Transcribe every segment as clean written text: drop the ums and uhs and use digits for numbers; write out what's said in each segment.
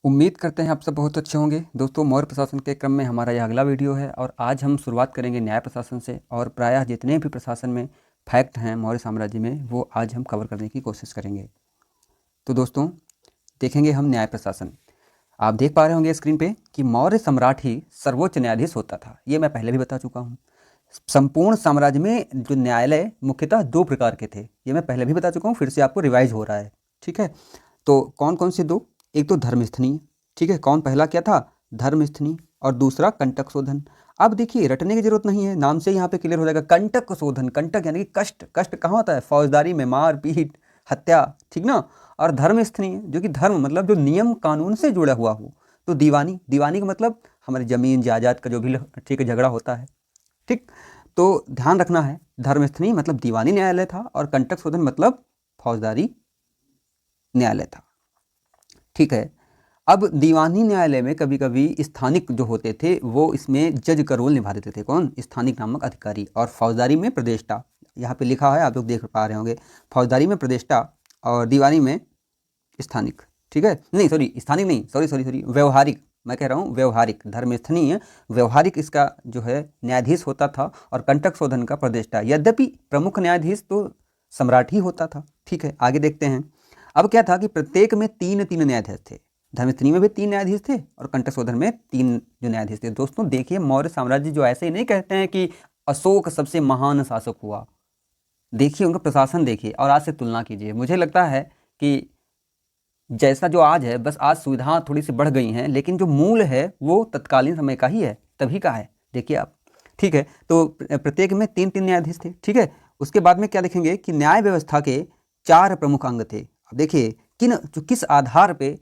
उम्मीद करते हैं आप सब बहुत अच्छे होंगे। दोस्तों, मौर्य प्रशासन के क्रम में हमारा यह अगला वीडियो है और आज हम शुरुआत करेंगे न्याय प्रशासन से और प्रायः जितने भी प्रशासन में फैक्ट हैं मौर्य साम्राज्य में वो आज हम कवर करने की कोशिश करेंगे। तो दोस्तों, देखेंगे हम न्याय प्रशासन। आप देख पा रहे होंगे स्क्रीन पे कि मौर्य सम्राट ही सर्वोच्च न्यायाधीश होता था। ये मैं पहले भी बता चुका हूँ। संपूर्ण साम्राज्य में जो न्यायालय मुख्यतः दो प्रकार के थे, ये मैं पहले भी बता चुका हूँ, फिर से आपको रिवाइज हो रहा है। ठीक है, तो कौन कौन से दो? एक तो धर्मस्थनीय, ठीक है, कौन पहला क्या था? धर्मस्थनीय, और दूसरा कंटक शोधन। अब देखिए, रटने की जरूरत नहीं है, नाम से यहाँ पे क्लियर हो जाएगा। कंटक शोधन, कंटक यानी कि कष्ट। कष्ट कहाँ होता है? फौजदारी में, मार पीट, हत्या, ठीक ना। और धर्मस्थनीय जो कि धर्म मतलब जो नियम कानून से जुड़ा हुआ हो। तो दीवानी, दीवानी का मतलब हमारी जमीन जायदाद का जो भी ठीक है झगड़ा होता है। ठीक, तो ध्यान रखना है, धर्मस्थनीय मतलब दीवानी न्यायालय था और कंटक शोधन मतलब फौजदारी न्यायालय था। ठीक है, अब दीवानी न्यायालय में कभी कभी स्थानिक जो होते थे वो इसमें जज का रोल निभा देते थे। कौन? स्थानिक नामक अधिकारी। और फौजदारी में प्रदेष्टा, यहाँ पे लिखा है, आप लोग देख पा रहे होंगे, फौजदारी में प्रदेष्टा और दीवानी में स्थानिक। ठीक है, नहीं सॉरी, स्थानिक नहीं, सॉरी सॉरी सॉरी, व्यवहारिक, मैं कह रहा हूँ व्यवहारिक। धर्मस्थनीय व्यवहारिक इसका जो है न्यायाधीश होता था और कंटक शोधन का प्रदेष्टा। यद्यपि प्रमुख न्यायाधीश तो सम्राट ही होता था। ठीक है, आगे देखते हैं। अब क्या था कि प्रत्येक में तीन तीन न्यायाधीश थे। धर्मस्थली में भी तीन न्यायाधीश थे और कंटक शोधन में तीन जो न्यायाधीश थे। दोस्तों देखिए, मौर्य साम्राज्य जो ऐसे ही नहीं कहते हैं कि अशोक सबसे महान शासक हुआ। देखिए उनका प्रशासन देखिए और आज से तुलना कीजिए। मुझे लगता है कि जैसा जो आज है, बस आज सुविधाएं थोड़ी सी बढ़ गई हैं, लेकिन जो मूल है वो तत्कालीन समय का ही है, तभी का है। देखिए आप, ठीक है, तो प्रत्येक में तीन तीन न्यायाधीश थे। ठीक है, उसके बाद में क्या देखेंगे कि न्याय व्यवस्था के चार प्रमुख अंग थे। अब देखिए किस आधार पे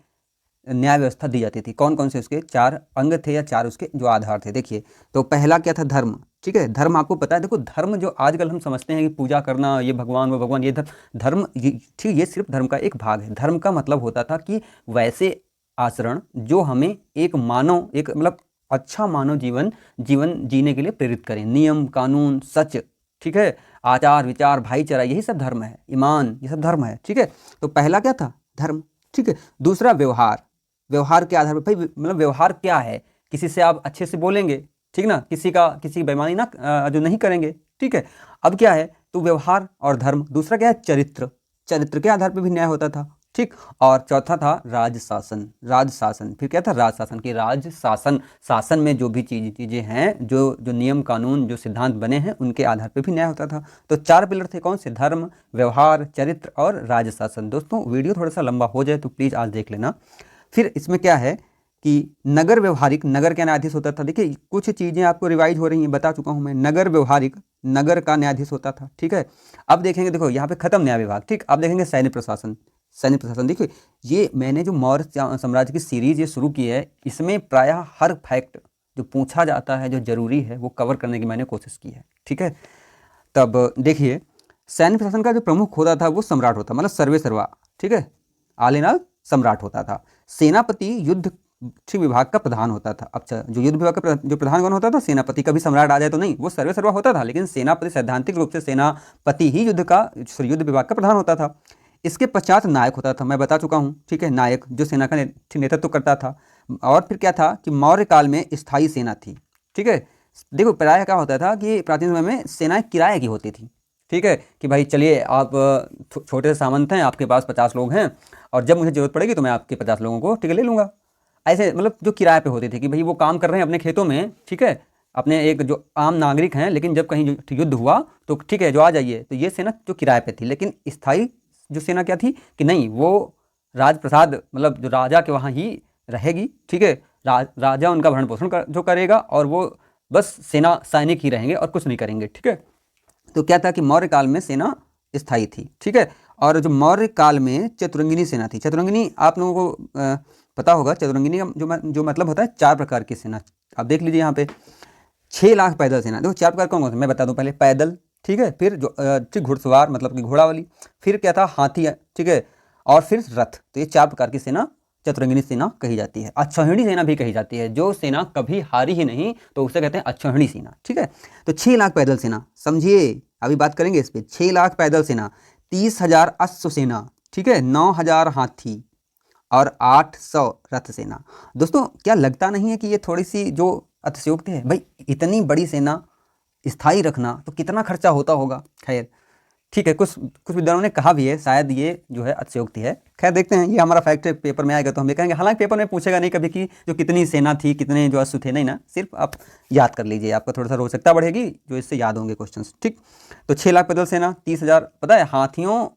न्याय व्यवस्था दी जाती थी, कौन कौन से उसके चार अंग थे या चार उसके जो आधार थे। देखिए, तो पहला क्या था? धर्म। ठीक है, धर्म आपको पता है। देखो, धर्म जो आजकल हम समझते हैं कि पूजा करना, ये भगवान वो भगवान, ये धर्म ठीक, ये सिर्फ धर्म का एक भाग है। धर्म का मतलब होता था कि वैसे आचरण जो हमें एक मानव, एक मतलब अच्छा मानव जीवन जीवन जीने के लिए प्रेरित करें। नियम कानून, सच, ठीक है, आचार विचार, भाईचारा, यही सब धर्म है। ईमान, ये सब धर्म है। ठीक है, तो पहला क्या था? धर्म। ठीक है, दूसरा व्यवहार। व्यवहार के आधार पर भाई, मतलब व्यवहार क्या है? किसी से आप अच्छे से बोलेंगे, ठीक ना, किसी की बेईमानी ना जो नहीं करेंगे। ठीक है, अब क्या है? तो व्यवहार और धर्म। दूसरा क्या है? चरित्र। चरित्र के आधार पर भी न्याय होता था। ठीक, और चौथा था राजशासन। राजशासन, फिर क्या था? राजशासन। की राजशासन, शासन में जो भी चीजें हैं, जो जो नियम कानून, जो सिद्धांत बने हैं, उनके आधार पर भी न्याय होता था। तो चार पिलर थे, कौन से? धर्म, व्यवहार, चरित्र और राजशासन। दोस्तों वीडियो थोड़ा सा लंबा हो जाए तो प्लीज आज देख लेना। फिर इसमें क्या है कि नगर व्यवहारिक, नगर का न्यायाधीश होता था। देखिए कुछ चीजें आपको रिवाइज हो रही हैं, बता चुका हूं मैं। नगर व्यवहारिक, नगर का न्यायाधीश होता था। ठीक है, अब देखेंगे, देखो यहाँ पे खत्म न्याय विभाग। ठीक, अब देखेंगे सैन्य प्रशासन। सैन्य प्रशासन देखिए, ये मैंने जो मौर्य साम्राज्य की सीरीज ये शुरू की है, इसमें प्रायः हर फैक्ट जो पूछा जाता है, जो जरूरी है, वो कवर करने की मैंने कोशिश की है। ठीक है, तब देखिए, सैन्य प्रशासन का जो प्रमुख होता था वो सम्राट होता, मतलब सर्वे सर्वा। ठीक है, आल इन ऑल सम्राट होता था। सेनापति युद्ध विभाग का प्रधान होता था। अच्छा, जो युद्ध विभाग का जो प्रधान कौन होता था? सेनापति। कभी सम्राट आ जाए तो नहीं, वो सर्वे सर्वा होता था, लेकिन सेनापति, सैद्धांतिक रूप से सेनापति ही युद्ध विभाग का प्रधान होता था। इसके पश्चात नायक होता था, मैं बता चुका हूँ। ठीक है, नायक जो सेना का नेतृत्व करता था। और फिर क्या था कि मौर्य काल में स्थायी सेना थी। ठीक है, देखो प्रायः क्या होता था कि प्राचीन समय में सेनाएं किराए की होती थी। ठीक है, कि भाई चलिए आप छोटे से सामंत हैं, आपके पास 50 लोग हैं और जब मुझे जरूरत पड़ेगी तो मैं आपके 50 लोगों को ठीक है ले लूँगा। ऐसे मतलब जो किराए पे होती थी कि भाई वो काम कर रहे हैं अपने खेतों में, ठीक है, अपने एक जो आम नागरिक हैं, लेकिन जब कहीं युद्ध हुआ तो ठीक है जो आ जाइए। तो ये सेना जो किराए पे थी, लेकिन स्थायी जो सेना क्या थी कि नहीं, वो राजप्रसाद मतलब जो राजा के वहाँ ही रहेगी। ठीक है, राजा उनका भरण पोषण जो करेगा और वो बस सेना सैनिक ही रहेंगे और कुछ नहीं करेंगे। ठीक है, तो क्या था कि मौर्य काल में सेना स्थायी थी। ठीक है, और जो मौर्य काल में चतुरंगिनी सेना थी। चतुरंगिनी आप लोगों को पता होगा, चतुरंगिनी का जो मतलब होता है 4 प्रकार की सेना। आप देख लीजिए यहाँ पे 6 लाख पैदल सेना। देखो 4 प्रकार कौन कौन से मैं बता दूं। पहले पैदल, ठीक है, फिर जो ठीक घुड़सवार मतलब कि घोड़ा वाली, फिर क्या था? हाथी, ठीक है, और फिर रथ। तो ये 4 प्रकार की सेना चतुरंगिनी सेना कही जाती है। अक्षौहिणी सेना भी कही जाती है, जो सेना कभी हारी ही नहीं, तो उसे कहते हैं अक्षौहिणी सेना। ठीक है, तो 6 लाख पैदल सेना, समझिए अभी बात करेंगे इस पे। 6 लाख पैदल सेना, 30,000 अश्व सेना, ठीक है, 9,000 हाथी और 800 रथ सेना। दोस्तों क्या लगता नहीं है कि ये थोड़ी सी जो अतिशयोक्ति है? भाई इतनी बड़ी सेना स्थायी रखना तो कितना खर्चा होता होगा। खैर ठीक है, कुछ कुछ विद्वानों ने कहा भी है शायद ये जो है अतिशयोक्ति है। खैर देखते हैं, ये हमारा फैक्ट पेपर में आएगा तो हम ये कहेंगे। हालांकि पेपर में पूछेगा नहीं कभी कि जो कितनी सेना थी, कितने जो अश्व थे, नहीं ना, सिर्फ आप याद कर लीजिए, आपका थोड़ा सा रोचकता बढ़ेगी जो इससे याद होंगे क्वेश्चंस। ठीक, तो 6 लाख पैदल सेना, 30,000 पता है हाथियों।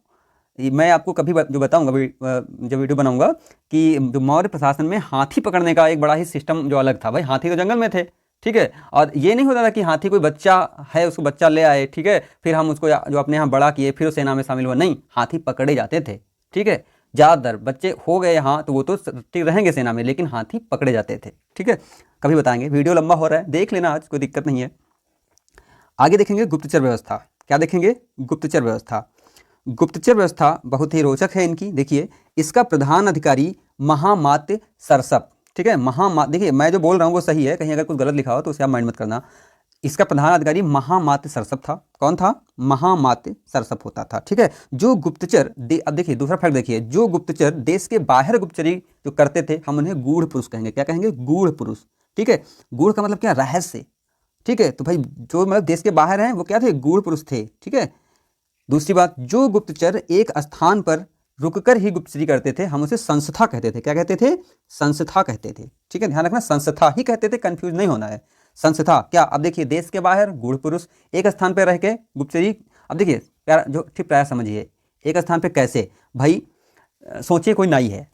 मैं आपको कभी जो बताऊंगा जब वीडियो बनाऊंगा कि जो मौर्य प्रशासन में हाथी पकड़ने का एक बड़ा ही सिस्टम जो अलग था। भाई हाथी तो जंगल में थे, ठीक है, और ये नहीं होता था कि हाथी कोई बच्चा है उसको बच्चा ले आए, ठीक है, फिर हम उसको जो अपने यहाँ बड़ा किए फिर उस सेना में शामिल हुआ। नहीं, हाथी पकड़े जाते थे, ठीक है। ज़्यादातर बच्चे हो गए यहाँ तो वो तो ठीक रहेंगे सेना में, लेकिन हाथी पकड़े जाते थे, ठीक है। कभी बताएंगे, वीडियो लंबा हो रहा है, देख लेना आज, कोई दिक्कत नहीं है। आगे देखेंगे गुप्तचर व्यवस्था। क्या देखेंगे? गुप्तचर व्यवस्था। गुप्तचर व्यवस्था बहुत ही रोचक है इनकी। देखिए, इसका प्रधान अधिकारी महामात्य सरसप, ठीक है। देखिए मैं जो बोल रहा हूँ वो सही है, कहीं अगर कुछ गलत लिखा हो तो उसे आप माइंड मत करना। इसका प्रधान अधिकारी महामात्य सरसप था। कौन था? महामात्य सरसप होता था, ठीक है। जो गुप्तचर अब देखिए दूसरा फैक्ट देखिए, जो गुप्तचर देश के बाहर गुप्तचरी जो करते थे हम उन्हें गूढ़ पुरुष कहेंगे। क्या कहेंगे? गूढ़ पुरुष, ठीक है। गूढ़ का मतलब क्या? रहस्य, ठीक है। तो भाई जो मतलब देश के बाहर हैं वो क्या थे? गूढ़ पुरुष थे, ठीक है। दूसरी बात, जो गुप्तचर एक स्थान पर रुककर ही गुप्तचरी करते थे हम उसे संस्था कहते थे। क्या कहते थे? संस्था कहते थे, ठीक है। ध्यान रखना, संस्था ही कहते थे, कंफ्यूज नहीं होना है। संस्था क्या? अब देखिए, देश के बाहर गूढ़ पुरुष एक स्थान पर रह के गुप्तचरी। अब देखिए प्यारा जो ठीक प्राय समझिए, एक स्थान पे कैसे? भाई सोचिए कोई नाई है,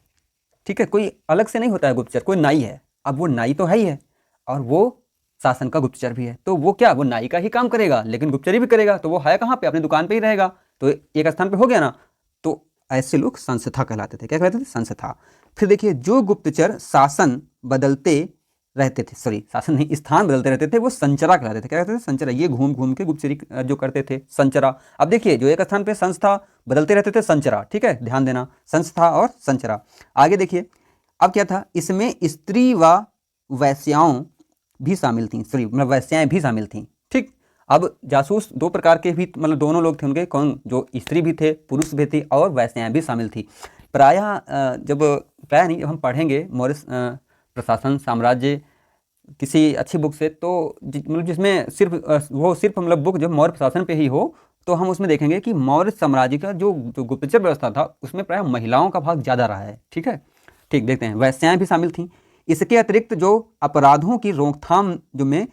ठीक है, कोई अलग से नहीं होता है गुप्तचर, कोई नाई है। अब वो नाई तो है ही है और वो शासन का गुप्तचर भी है, तो वो क्या? वो नाई का ही काम करेगा लेकिन गुप्तचरी भी करेगा। तो वो है कहाँ पे? अपनी दुकान पे ही रहेगा, तो एक स्थान पे हो गया ना। तो ऐसे लोग संस्था कहलाते थे। क्या कहलाते थे? संस्था। फिर देखिए, जो गुप्तचर शासन बदलते रहते थे, सॉरी शासन नहीं, स्थान बदलते रहते थे, वो संचरा कहलाते थे। क्या कहते थे? संचरा। ये घूम घूम के गुप्तचरी जो करते थे, संचरा। अब देखिए, जो एक स्थान पे संस्था बदलते रहते थे, संचरा, ठीक है, ध्यान देना, संस्था और संचरा। आगे देखिए, अब क्या था इसमें? स्त्री व वैश्याओं भी शामिल थी, सॉरी मतलब वैश्याएं भी शामिल थी, ठीक। अब जासूस दो प्रकार के भी, मतलब दोनों लोग थे उनके, कौन? जो स्त्री भी थे, पुरुष भी थे, और वैश्याएं भी शामिल थी। प्रायः प्रायः नहीं, जब हम पढ़ेंगे मौर्य प्रशासन साम्राज्य किसी अच्छी बुक से, तो मतलब जिसमें सिर्फ वो सिर्फ मतलब बुक जो मौर्य प्रशासन पे ही हो, तो हम उसमें देखेंगे कि मौर्य साम्राज्य का जो गुप्तचर व्यवस्था था उसमें प्रायः महिलाओं का भाग ज़्यादा रहा है, ठीक है। ठीक, देखते हैं, वैश्याएं भी शामिल थीं। इसके अतिरिक्त जो अपराधों की रोकथाम जो में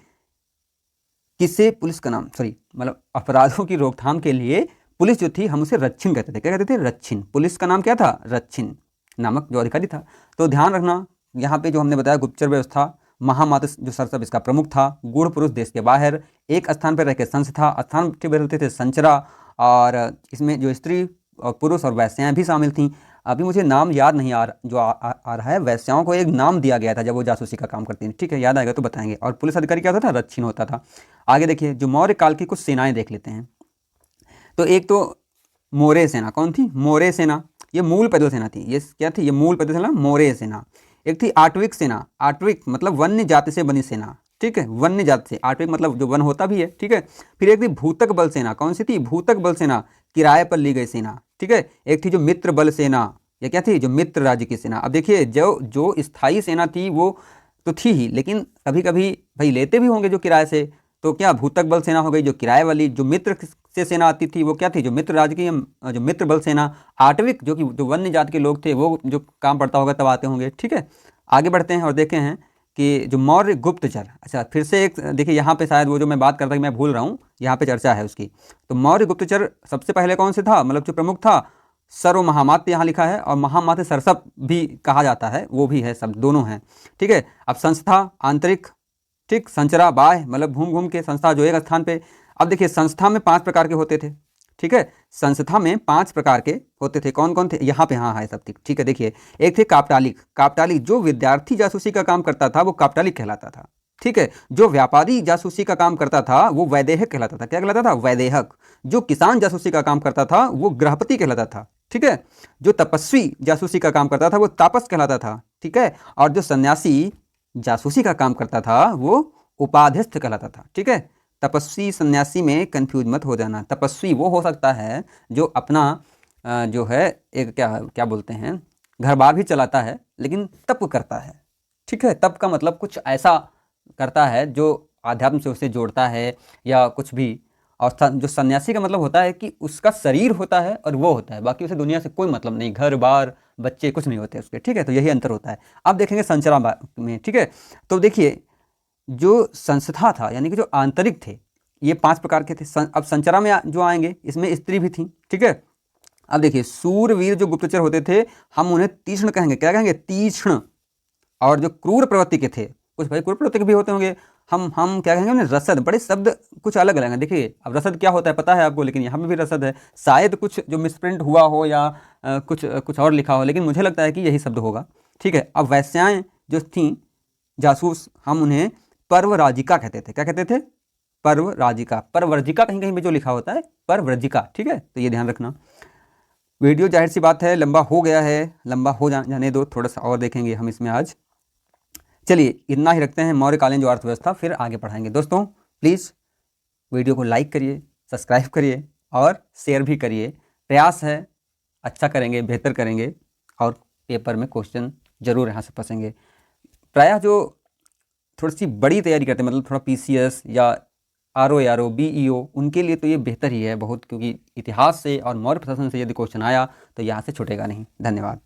किसे पुलिस का नाम, सॉरी मतलब अपराधों की रोकथाम के लिए पुलिस जो थी हम उसे रच्छिन कहते थे। क्या कहते थे? रच्छिन। पुलिस का नाम क्या था? रच्छिन नामक जो अधिकारी था। तो ध्यान रखना, यहाँ पे जो हमने बताया गुप्तचर व्यवस्था, महामात्य जो सरसप इसका प्रमुख था, गूढ़ पुरुष देश के बाहर, एक स्थान पर रह के संस्था, स्थान के बदलते थे संचरा, और इसमें जो स्त्री और पुरुष और वैश्याएं भी शामिल थीं। अभी मुझे नाम याद नहीं आ रहा है। वैश्याओं को एक नाम दिया गया था जब वो जासूसी का काम करती थी, ठीक है, याद आएगा तो बताएंगे। और पुलिस अधिकारी क्या होता था? रच्छिन होता था। आगे देखिए, जो मौर्य काल की कुछ सेनाएं देख लेते हैं। तो एक तो मौर्य सेना, कौन थी? मौर्य सेना, ये मूल पैदल सेना थी। ये क्या थी? ये मूल पैदल सेना, मौर्य सेना। एक थी आट्विक सेना। आट्विक मतलब वन्य जाति से बनी सेना, ठीक है, वन्य जाति से। आट्विक मतलब जो वन होता भी है, ठीक है। फिर एक थी भूतक बल सेना। कौन सी थी? भूतक बल सेना, किराए पर ली गई सेना, ठीक है। एक थी जो मित्र बल सेना, ये क्या थी? जो मित्र राज्य की सेना। अब देखिए, जो स्थायी सेना थी वो तो थी ही, लेकिन कभी कभी भाई लेते भी होंगे जो किराए से, तो क्या? भूतक बल सेना हो गई जो किराए वाली। जो मित्र से सेना आती थी वो क्या थी? जो मित्र राज्य की, जो मित्र बल सेना। आट्विक जो कि जो वन्य जाति के लोग थे, वो जो काम पड़ता होगा तब आते होंगे, ठीक है। आगे बढ़ते हैं और देखते हैं कि जो मौर्य गुप्तचर, अच्छा फिर से एक देखिए, यहाँ पे शायद वो जो मैं बात करता कि मैं भूल रहा हूँ, यहाँ पे चर्चा है उसकी। तो मौर्य गुप्तचर सबसे पहले कौन से था, मतलब जो प्रमुख था? सर्व महामात्य यहाँ लिखा है, और महामात्य सरसप भी कहा जाता है, वो भी है, सब दोनों हैं, ठीक है। अब संस्था आंतरिक, ठीक, संचरा बाह्य, मतलब घूम घूम के संस्था जो एक स्थान पे। अब देखिए, संस्था में 5 प्रकार के होते थे, ठीक है। संस्था में 5 प्रकार के होते थे। कौन कौन थे? यहाँ पे हाँ है सब, ठीक है। देखिए, एक थे कापटालिक। कापटालिक जो विद्यार्थी जासूसी का काम करता था वो कापटालिक कहलाता था, ठीक है। जो व्यापारी जासूसी का काम करता था वो वैदेहक कहलाता था। क्या कहलाता था? वैदेहक। जो किसान जासूसी का काम करता था वो गृहपति कहलाता था, ठीक है। जो तपस्वी जासूसी का काम करता था वो तापस कहलाता था, ठीक है। और जो सन्यासी जासूसी का काम करता था वो उपाध्यस्थ कहलाता था, ठीक है। तपस्वी सन्यासी में कंफ्यूज मत हो जाना। तपस्वी वो हो सकता है जो अपना जो है एक क्या क्या बोलते हैं, घर बार भी चलाता है लेकिन तप करता है। ठीक है, तप का मतलब कुछ ऐसा करता है जो आध्यात्म से उसे जोड़ता है या कुछ भी। और जो सन्यासी का मतलब होता है कि उसका शरीर होता है और वो होता है, बाकी उसे दुनिया से कोई मतलब नहीं, घर बार बच्चे कुछ नहीं होते उसके। ठीक है, तो यही अंतर होता है। अब देखेंगे संचरा में। ठीक है, तो देखिए जो संस्था था यानी कि जो आंतरिक थे, ये 5 प्रकार के थे। अब संचरा में जो आएंगे इसमें स्त्री भी थी। ठीक है, अब देखिए सूरवीर जो गुप्तचर होते थे हम उन्हें तीक्ष्ण कहेंगे। क्या कहेंगे? तीक्ष्ण। और जो क्रूर प्रवृत्ति के थे, कुछ भाई क्रूर प्रवृत्ति के भी होते होंगे, हम क्या कहेंगे उन्हें? रसद। बड़े शब्द कुछ अलग अलग हैं। देखिए अब रसद क्या होता है पता है आपको, लेकिन यहाँ पे भी रसद है। शायद कुछ जो मिसप्रिंट हुआ हो या कुछ और लिखा हो, लेकिन मुझे लगता है कि यही शब्द होगा। ठीक है, अब वैश्याएं जो थी, जासूस, हम उन्हें परवराजिका कहते थे। क्या कहते थे? परवराजिका। परवर्जिका कहीं कहीं पे जो लिखा होता है परव्रजिका। ठीक है, तो ये ध्यान रखना। वीडियो जाहिर सी बात है लंबा हो गया है, लंबा हो जाने दो, थोड़ा सा और देखेंगे हम इसमें आज। चलिए इतना ही रखते हैं। मौर्यकालीन जो अर्थव्यवस्था, फिर आगे पढ़ाएंगे। दोस्तों प्लीज़ वीडियो को लाइक करिए, सब्सक्राइब करिए और शेयर भी करिए। प्रयास है अच्छा करेंगे, बेहतर करेंगे और पेपर में क्वेश्चन जरूर यहाँ से फंसेंगे। प्रायः जो थोड़ी सी बड़ी तैयारी करते हैं, मतलब थोड़ा पीसीएस या आरओ बीईओ, उनके लिए तो ये बेहतर ही है बहुत, क्योंकि इतिहास से और मौर्य प्रशासन से यदि क्वेश्चन आया तो यहाँ से छूटेगा नहीं। धन्यवाद।